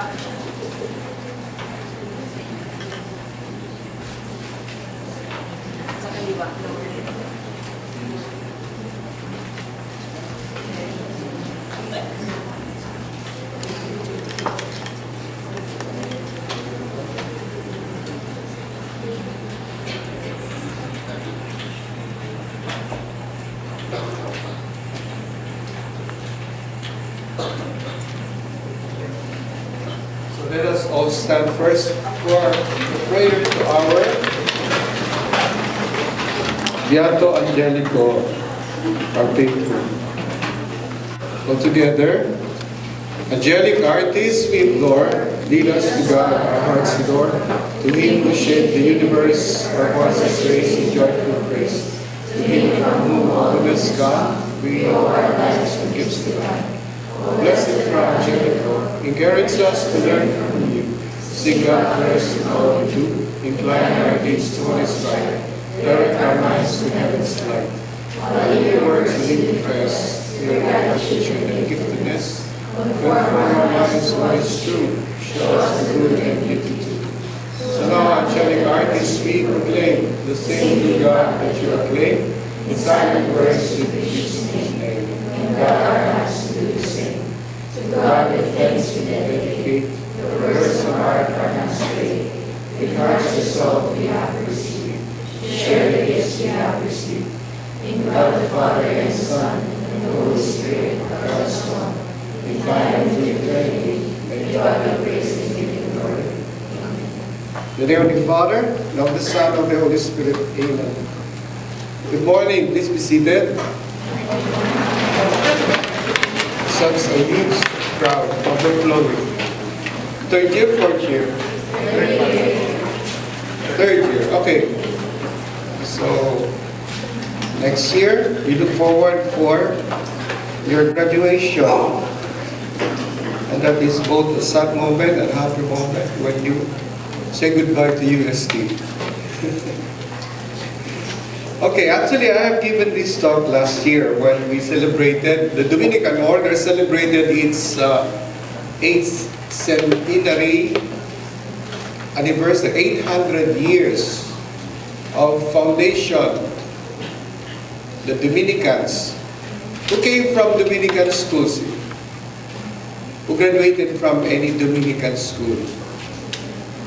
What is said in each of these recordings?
So let us all stand first for the prayer to our Beato Angelico, our patron. All together. Angelic artists, we implore, lead us to God, our hearts adore, to Him who shaped the universe, our voices raise in joyful praise. To Him from whom all goodness gone, we owe our lives and gifts divine. O blessed Fra Angelico, encourage us to learn from you. Seek God first in all we do, incline our deeds to what is right, direct our minds to heaven's light. While in your works and in your prayers, your aptitude and giftedness, conform our lives what is true, show us the good and beauty too. So now, angelic artists, we proclaim the same to God that you acclaim, in silent words to preach His name. And God our hearts to do the same. To God with thanks we dedicate, the words of our heart not strayed. With hearts resolved we have received, to share the gifts we have received. In God the Father and Son, and the Holy Spirit, God is one. In time and in eternity, may God be praised and given glory. Amen. In the name of the Father, and of the Son, and of the Holy Spirit. Amen. Good morning. Please be seated. Sons and leaves, proud, overflowing. Third year, fourth year? Third year. Okay. So, next year, we look forward for your graduation. And that is both a sad moment and happy moment when you say goodbye to UST. Okay, actually I have given this talk last year when we celebrated, the Dominican Order celebrated its 8th centenary anniversary, 800 years of foundation. The Dominicans, who came from Dominican schools, who graduated from any Dominican school,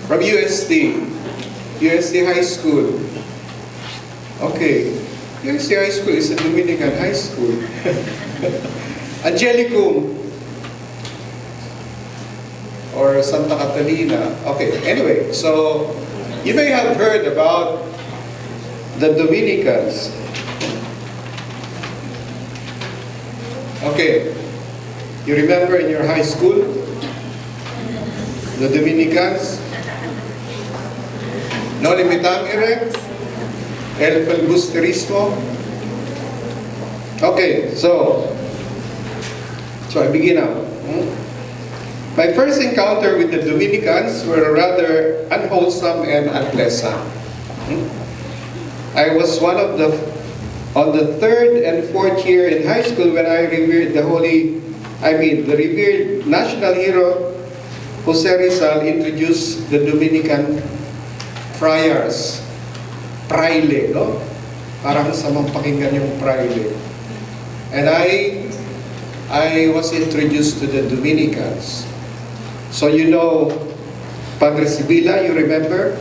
from UST High School. Okay, UST High School is a Dominican high school. Angelicum, or Santa Catalina. Okay, anyway, so you may have heard about the Dominicans. Okay, you remember in your high school, the Dominicans? No limitang ere, el filibusterismo. Okay, so I begin now. My first encounter with the Dominicans were rather unwholesome and unpleasant. I was on the third and fourth year in high school when I revered the revered national hero Jose Rizal introduced the Dominican friars. Fraile, no? Parang samang pakinggan yung fraile. And I was introduced to the Dominicans. So you know Padre Sibila, you remember?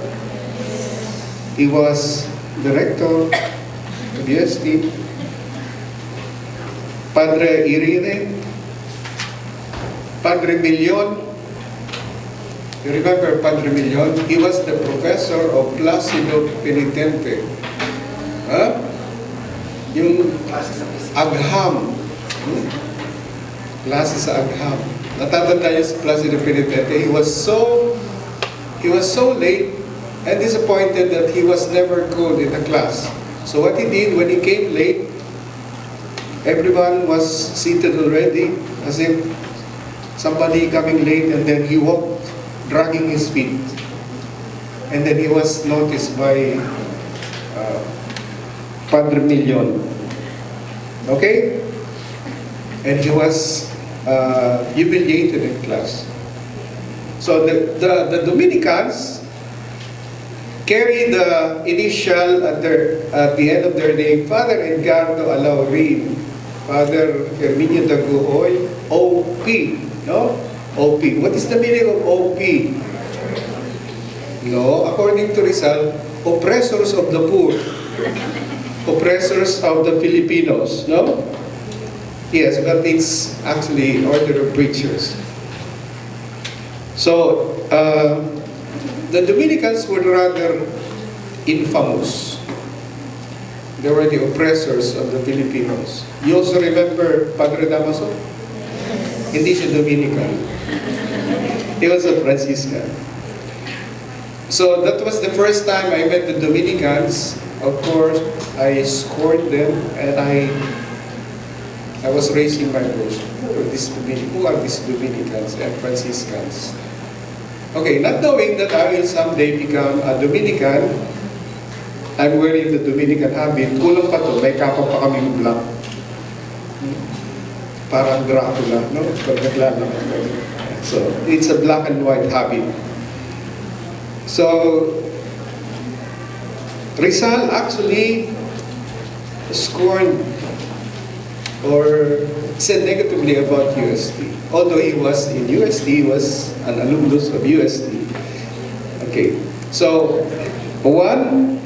He was director of UST. Padre Irene, Padre Milion. You remember Padre Milion? He was the professor of Placido Penitente. Huh? Yung Agham. Klase sa Agham. Natatanda niyo sa Placido Penitente. He was so late and disappointed that he was never called in the class. So what he did when he came late, everyone was seated already as if somebody coming late, and then he walked dragging his feet. And then he was noticed by Padre Milion. Okay? And he was humiliated in class. So the Dominicans carry the initial at the end of their name, Father Edgardo Alaurin, Father Herminio Daguhoy, OP, no? OP. What is the meaning of OP? No, according to Rizal, oppressors of the poor, oppressors of the Filipinos, no? Yes, but it's actually order of preachers. So, the Dominicans were rather infamous. They were the oppressors of the Filipinos. You also remember Padre Damaso? Hindi siya Dominican. He was a Franciscan. So that was the first time I met the Dominicans. Of course, I scorned them and I was raising my voice. Who are these Dominicans and Franciscans? Okay, not knowing that I will someday become a Dominican, I'm wearing the Dominican habit. Kulang pa to, may kapa pa kaming black. Parang Dracula, no? Pag naglalakad. So, it's a black and white habit. So, Rizal actually scorned or said negatively about UST. Although he was in UST, he was an alumnus of UST. Okay, so one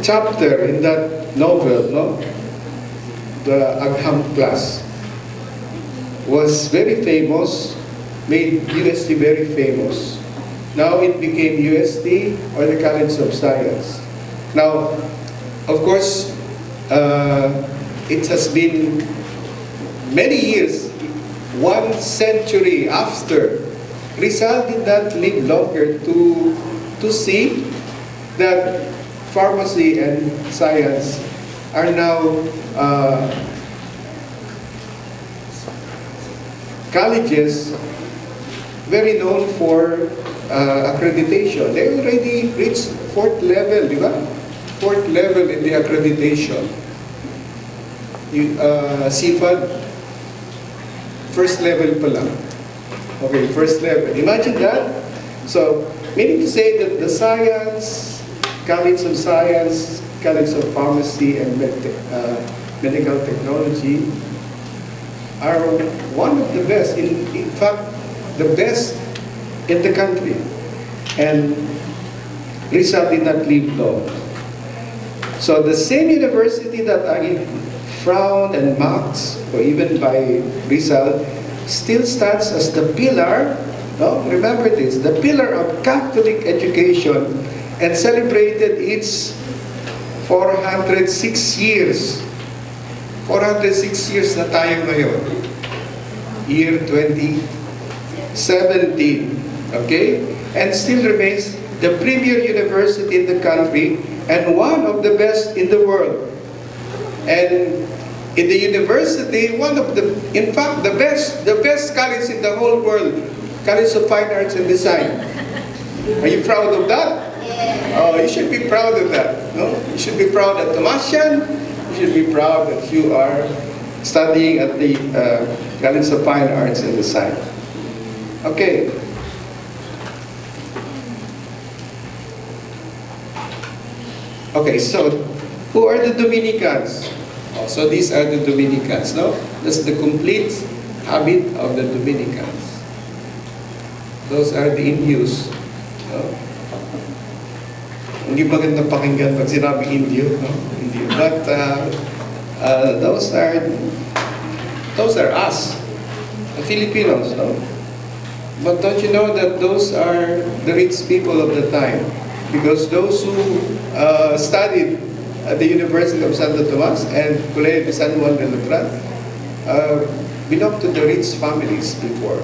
chapter in that novel, no, the Agham class, was very famous, made UST very famous. Now it became UST, or the College of Science. Now, of course, it has been many years, 1 century after. Rizal did not live longer to see that pharmacy and science are now colleges very known for accreditation. They already reached 4th level, di ba? 4th level in the accreditation. CFAD, 1st level pa lang. Okay, 1st level. Imagine that. So, meaning to say that the science, College of Science, College of Pharmacy and Medical Technology are one of the best, in fact, the best in the country. And Rizal did not live long. So the same university that I frowned and mocked, or even by Rizal, still stands as the pillar, no? Remember this, the pillar of Catholic education, and celebrated its 406 years. 406 years na tayo ngayon. Year 2017. Okay? And still remains the premier university in the country and one of the best in the world. And in the university, one of the, in fact, the best college in the whole world, College of Fine Arts and Design. Are you proud of that? Oh, you should be proud of that. No? You should be proud at Tomasian. You should be proud that you are studying at the College of Fine Arts and Design. Okay. Okay, so who are the Dominicans? Oh, so these are the Dominicans, no? That's the complete habit of the Dominicans. Those are the Indios. No? Hindi maganda pakinggan pag sinabi Indio, no? Indio. But those are us, the Filipinos, no? But don't you know that those are the rich people of the time? Because those who studied at the University of Santo Tomas and Colegio de San Juan de Letran belonged to the rich families before.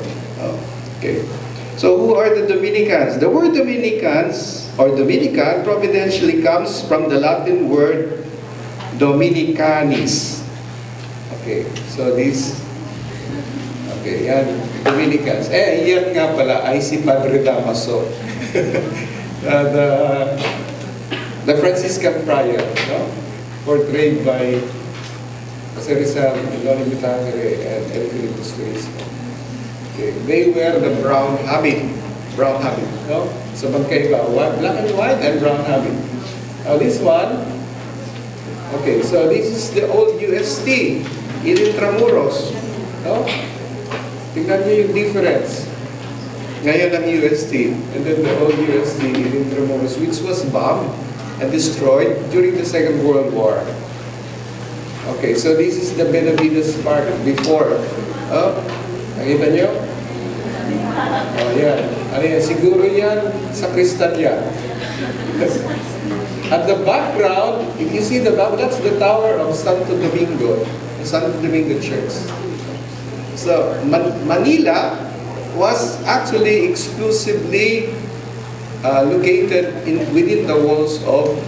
Okay. So who are the Dominicans? The word Dominicans or Dominican providentially comes from the Latin word Dominicanis. Okay, so this, okay, yan, Dominicans. Yan nga pala ay si Padre Damaso. The Franciscan friar, no? Portrayed by Jose Rizal, Lolo Mitangere, and El Filipo Suizo. Okay. They wear the brown habit. Brown habit. No? So magkaiba. Black and white and brown habit. Now this one, okay, so this is the old UST in Intramuros. No? Tingnan niyo yung difference. Ngayon ang UST, and then the old UST in Intramuros, which was bombed and destroyed during the Second World War. Okay, so this is the Benavides Park before. Oh, nakita niyo? Oh, yan. Ano yan? Siguro yan sa Cristania. At the background, if you see that's the tower of Santo Domingo, the Santo Domingo Church. So, Manila was actually exclusively located within the walls of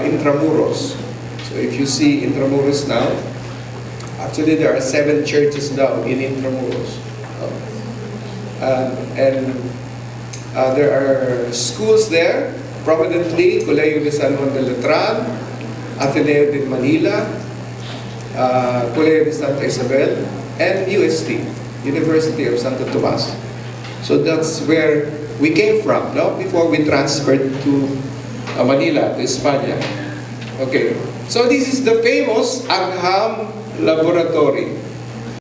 Intramuros. So if you see Intramuros now, actually there are 7 churches now in Intramuros. And there are schools there, prominently Colegio de San Juan de Letran, Ateneo de Manila, Colegio de Santa Isabel, and UST, University of Santo Tomas. So that's where we came from, no? Before we transferred to Manila, to España. Okay, so this is the famous Agham Laboratory.